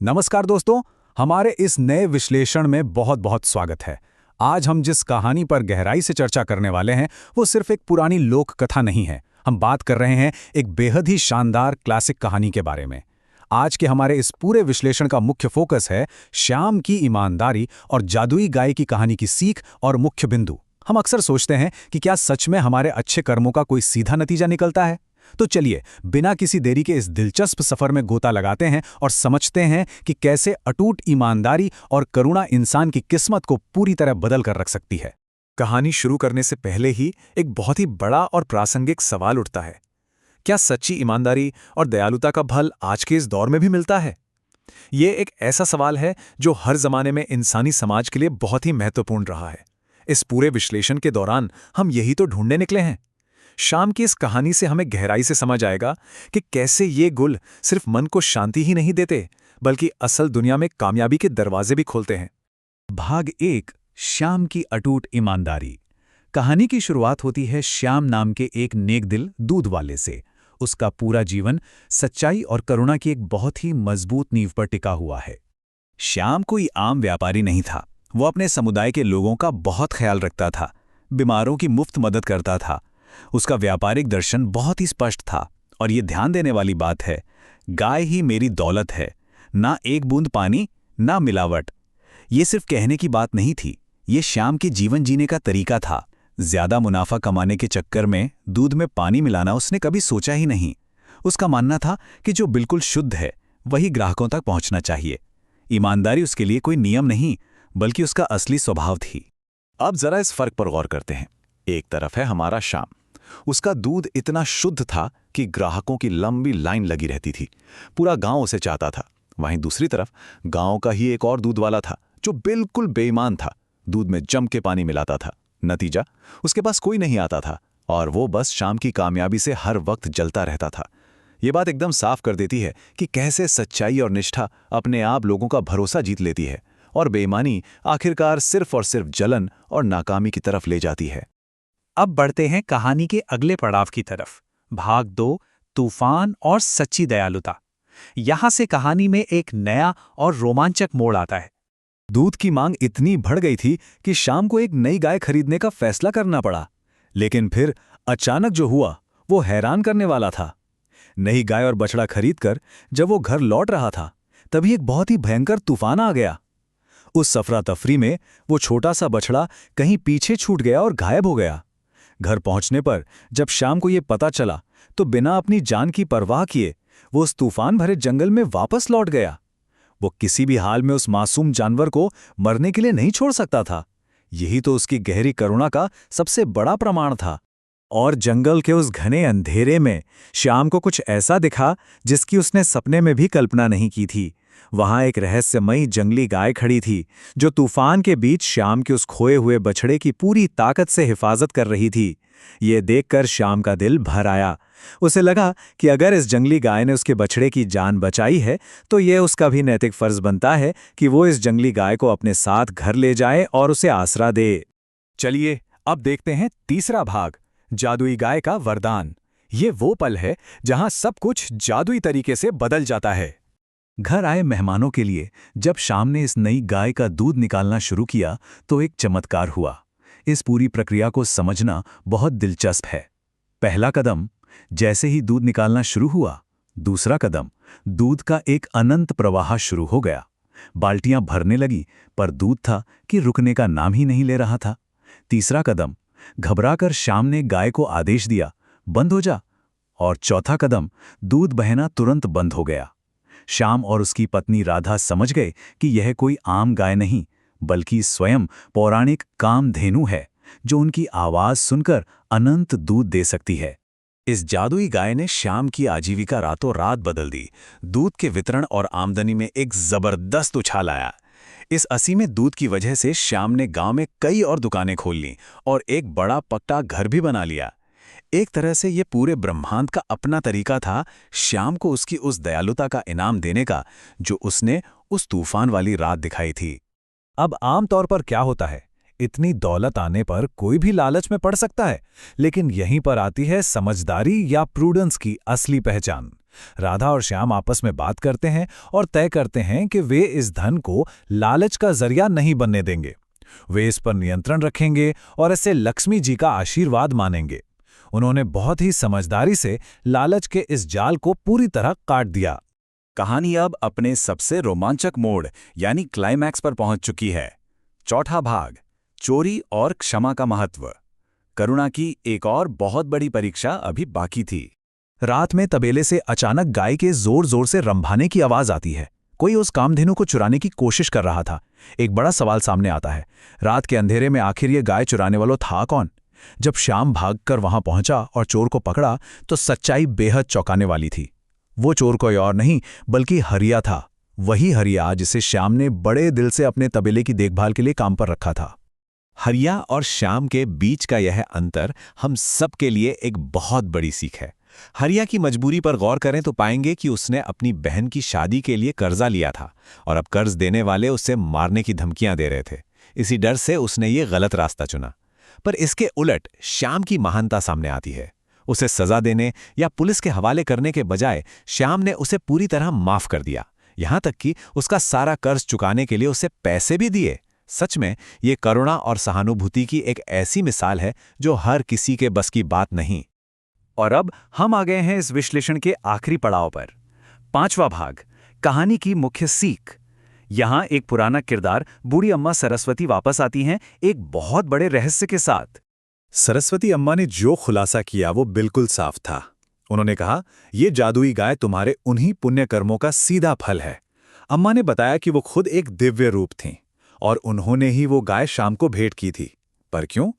नमस्कार दोस्तों, हमारे इस नए विश्लेषण में बहुत बहुत स्वागत है। आज हम जिस कहानी पर गहराई से चर्चा करने वाले हैं वो सिर्फ एक पुरानी लोक कथा नहीं है। हम बात कर रहे हैं एक बेहद ही शानदार क्लासिक कहानी के बारे में। आज के हमारे इस पूरे विश्लेषण का मुख्य फोकस है श्याम की ईमानदारी और जादुई गाय की कहानी की सीख और मुख्य बिंदु। हम अक्सर सोचते हैं कि क्या सच में हमारे अच्छे कर्मों का कोई सीधा नतीजा निकलता है। तो चलिए बिना किसी देरी के इस दिलचस्प सफर में गोता लगाते हैं और समझते हैं कि कैसे अटूट ईमानदारी और करुणा इंसान की किस्मत को पूरी तरह बदल कर रख सकती है। कहानी शुरू करने से पहले ही एक बहुत ही बड़ा और प्रासंगिक सवाल उठता है। क्या सच्ची ईमानदारी और दयालुता का फल आज के इस दौर में भी मिलता है? ये एक ऐसा सवाल है जो हर जमाने में इंसानी समाज के लिए बहुत ही महत्वपूर्ण रहा है। इस पूरे विश्लेषण के दौरान हम यही तो ढूंढने निकले हैं। शाम की इस कहानी से हमें गहराई से समझ आएगा कि कैसे ये गुल सिर्फ मन को शांति ही नहीं देते, बल्कि असल दुनिया में कामयाबी के दरवाजे भी खोलते हैं। भाग 1, श्याम की अटूट ईमानदारी। कहानी की शुरुआत होती है श्याम नाम के एक नेकदिल दूध वाले से। उसका पूरा जीवन सच्चाई और करुणा की एक बहुत ही मजबूत नींव पर टिका हुआ है। श्याम कोई आम व्यापारी नहीं था। वो अपने समुदाय के लोगों का बहुत ख्याल रखता था, बीमारों की मुफ्त मदद करता था। उसका व्यापारिक दर्शन बहुत ही स्पष्ट था और ये ध्यान देने वाली बात है, गाय ही मेरी दौलत है, ना एक बूंद पानी ना मिलावट। ये सिर्फ कहने की बात नहीं थी, ये श्याम के जीवन जीने का तरीका था। ज्यादा मुनाफा कमाने के चक्कर में दूध में पानी मिलाना उसने कभी सोचा ही नहीं। उसका मानना था कि जो बिल्कुल शुद्ध है वही ग्राहकों तक पहुंचना चाहिए। ईमानदारी उसके लिए कोई नियम नहीं, बल्कि उसका असली स्वभाव थी। अब जरा इस फर्क पर गौर करते हैं। एक तरफ है हमारा श्याम। उसका दूध इतना शुद्ध था कि ग्राहकों की लंबी लाइन लगी रहती थी। पूरा गांव उसे चाहता था। वहीं दूसरी तरफ गांव का ही एक और दूध वाला था जो बिल्कुल बेईमान था। दूध में जम के पानी मिलाता था। नतीजा, उसके पास कोई नहीं आता था और वो बस श्याम की कामयाबी से हर वक्त जलता रहता था। ये बात एकदम साफ कर देती है कि कैसे सच्चाई और निष्ठा अपने आप लोगों का भरोसा जीत लेती है और बेईमानी आखिरकार सिर्फ और सिर्फ जलन और नाकामी की तरफ ले जाती है। अब बढ़ते हैं कहानी के अगले पड़ाव की तरफ। भाग 2, तूफान और सच्ची दयालुता। यहां से कहानी में एक नया और रोमांचक मोड़ आता है। दूध की मांग इतनी बढ़ गई थी कि श्याम को एक नई गाय खरीदने का फैसला करना पड़ा। लेकिन फिर अचानक जो हुआ वो हैरान करने वाला था। नई गाय और बछड़ा खरीदकर जब वो घर लौट रहा था, तभी एक बहुत ही भयंकर तूफान आ गया। उस सफरा तफरी में वो छोटा सा बछड़ा कहीं पीछे छूट गया और गायब हो गया। घर पहुंचने पर जब श्याम को ये पता चला तो बिना अपनी जान की परवाह किए वो उस तूफान भरे जंगल में वापस लौट गया। वो किसी भी हाल में उस मासूम जानवर को मरने के लिए नहीं छोड़ सकता था। यही तो उसकी गहरी करुणा का सबसे बड़ा प्रमाण था। और जंगल के उस घने अंधेरे में श्याम को कुछ ऐसा दिखा जिसकी उसने सपने में भी कल्पना नहीं की थी। वहां एक रहस्यमयी जंगली गाय खड़ी थी जो तूफान के बीच श्याम के उस खोए हुए बछड़े की पूरी ताकत से हिफाजत कर रही थी। ये देखकर श्याम का दिल भर आया। उसे लगा कि अगर इस जंगली गाय ने उसके बछड़े की जान बचाई है तो ये उसका भी नैतिक फर्ज बनता है कि वो इस जंगली गाय को अपने साथ घर ले जाए और उसे आसरा दे। चलिए अब देखते हैं तीसरा भाग, जादुई गाय का वरदान। ये वो पल है जहां सब कुछ जादुई तरीके से बदल जाता है। घर आए मेहमानों के लिए जब श्याम ने इस नई गाय का दूध निकालना शुरू किया तो एक चमत्कार हुआ। इस पूरी प्रक्रिया को समझना बहुत दिलचस्प है। पहला कदम, जैसे ही दूध निकालना शुरू हुआ, दूसरा कदम, दूध का एक अनंत प्रवाह शुरू हो गया। बाल्टियां भरने लगी पर दूध था कि रुकने का नाम ही नहीं ले रहा था। तीसरा कदम, घबराकर श्याम ने गाय को आदेश दिया, बंद हो जा। और चौथा कदम, दूध बहना तुरंत बंद हो गया। श्याम और उसकी पत्नी राधा समझ गए कि यह कोई आम गाय नहीं, बल्कि स्वयं पौराणिक कामधेनु है जो उनकी आवाज सुनकर अनंत दूध दे सकती है। इस जादुई गाय ने श्याम की आजीविका रातों रात बदल दी। दूध के वितरण और आमदनी में एक जबरदस्त उछाल आया। इस असीमित दूध की वजह से श्याम ने गांव में कई और दुकानें खोल लीं और एक बड़ा पक्का घर भी बना लिया। एक तरह से ये पूरे ब्रह्मांड का अपना तरीका था श्याम को उसकी उस दयालुता का इनाम देने का जो उसने उस तूफान वाली रात दिखाई थी। अब आमतौर पर क्या होता है, इतनी दौलत आने पर कोई भी लालच में पड़ सकता है, लेकिन यहीं पर आती है समझदारी या प्रूडेंस की असली पहचान। राधा और श्याम आपस में बात करते हैं और तय करते हैं कि वे इस धन को लालच का जरिया नहीं बनने देंगे। वे इस पर नियंत्रण रखेंगे और इसे लक्ष्मी जी का आशीर्वाद मानेंगे। उन्होंने बहुत ही समझदारी से लालच के इस जाल को पूरी तरह काट दिया। कहानी अब अपने सबसे रोमांचक मोड़ यानी क्लाइमैक्स पर पहुंच चुकी है। चौथा भाग, चोरी और क्षमा का महत्व। करुणा की एक और बहुत बड़ी परीक्षा अभी बाकी थी। रात में तबेले से अचानक गाय के जोर जोर से रंभाने की आवाज आती है। कोई उस कामधेनु को चुराने की कोशिश कर रहा था। एक बड़ा सवाल सामने आता है, रात के अंधेरे में आखिर ये गाय चुराने वाला था कौन? जब श्याम भागकर वहां पहुंचा और चोर को पकड़ा तो सच्चाई बेहद चौंकाने वाली थी। वो चोर कोई और नहीं बल्कि हरिया था, वही हरिया जिसे श्याम ने बड़े दिल से अपने तबेले की देखभाल के लिए काम पर रखा था। हरिया और श्याम के बीच का यह अंतर हम सबके लिए एक बहुत बड़ी सीख है। हरिया की मजबूरी पर गौर करें तो पाएंगे कि उसने अपनी बहन की शादी के लिए कर्जा लिया था और अब कर्ज देने वाले उसे मारने की धमकियां दे रहे थे। इसी डर से उसने ये गलत रास्ता चुना। पर इसके उलट श्याम की महानता सामने आती है। उसे सजा देने या पुलिस के हवाले करने के बजाय श्याम ने उसे पूरी तरह माफ कर दिया, यहां तक कि उसका सारा कर्ज चुकाने के लिए उसे पैसे भी दिए। सच में ये करुणा और सहानुभूति की एक ऐसी मिसाल है जो हर किसी के बस की बात नहीं। और अब हम आ गए हैं इस विश्लेषण के आखिरी पड़ाव पर। पांचवा भाग, कहानी की मुख्य सीख। यहां एक पुराना किरदार बूढ़ी अम्मा सरस्वती वापस आती हैं एक बहुत बड़े रहस्य के साथ। सरस्वती अम्मा ने जो खुलासा किया वो बिल्कुल साफ था। उन्होंने कहा, ये जादुई गाय तुम्हारे उन्हीं पुण्य कर्मों का सीधा फल है। अम्मा ने बताया कि वो खुद एक दिव्य रूप थीं और उन्होंने ही वो गाय शाम को भेंट की थी। पर क्यों?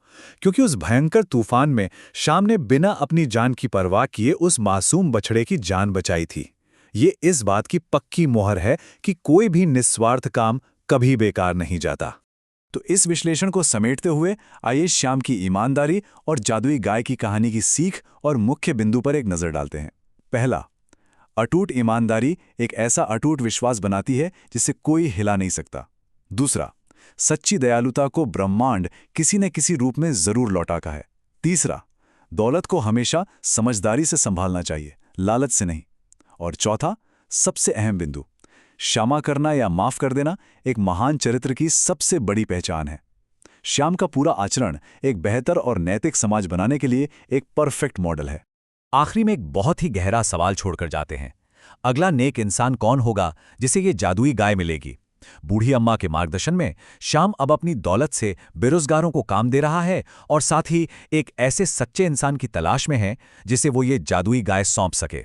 क्योंकि उस भयंकर तूफान में शाम ने बिना अपनी जान की परवाह किए उस मासूम बछड़े की जान बचाई थी। ये इस बात की पक्की मोहर है कि कोई भी निस्वार्थ काम कभी बेकार नहीं जाता। तो इस विश्लेषण को समेटते हुए आइए श्याम की ईमानदारी और जादुई गाय की कहानी की सीख और मुख्य बिंदु पर एक नजर डालते हैं। पहला, अटूट ईमानदारी एक ऐसा अटूट विश्वास बनाती है जिसे कोई हिला नहीं सकता। दूसरा, सच्ची दयालुता को ब्रह्मांड किसी न किसी रूप में जरूर लौटाता है। तीसरा, दौलत को हमेशा समझदारी से संभालना चाहिए, लालच से नहीं। और चौथा, सबसे अहम बिंदु, क्षमा करना या माफ कर देना एक महान चरित्र की सबसे बड़ी पहचान है। श्याम का पूरा आचरण एक बेहतर और नैतिक समाज बनाने के लिए एक परफेक्ट मॉडल है। आखिरी में एक बहुत ही गहरा सवाल छोड़कर जाते हैं। अगला नेक इंसान कौन होगा जिसे ये जादुई गाय मिलेगी? बूढ़ी अम्मा के मार्गदर्शन में श्याम अब अपनी दौलत से बेरोजगारों को काम दे रहा है और साथ ही एक ऐसे सच्चे इंसान की तलाश में है जिसे वो ये जादुई गाय सौंप सके।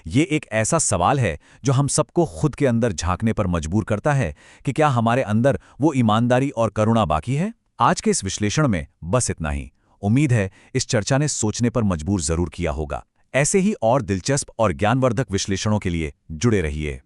ये एक ऐसा सवाल है जो हम सबको खुद के अंदर झांकने पर मजबूर करता है कि क्या हमारे अंदर वो ईमानदारी और करुणा बाकी है? आज के इस विश्लेषण में बस इतना ही। उम्मीद है इस चर्चा ने सोचने पर मजबूर जरूर किया होगा। ऐसे ही और दिलचस्प और ज्ञानवर्धक विश्लेषणों के लिए जुड़े रहिए।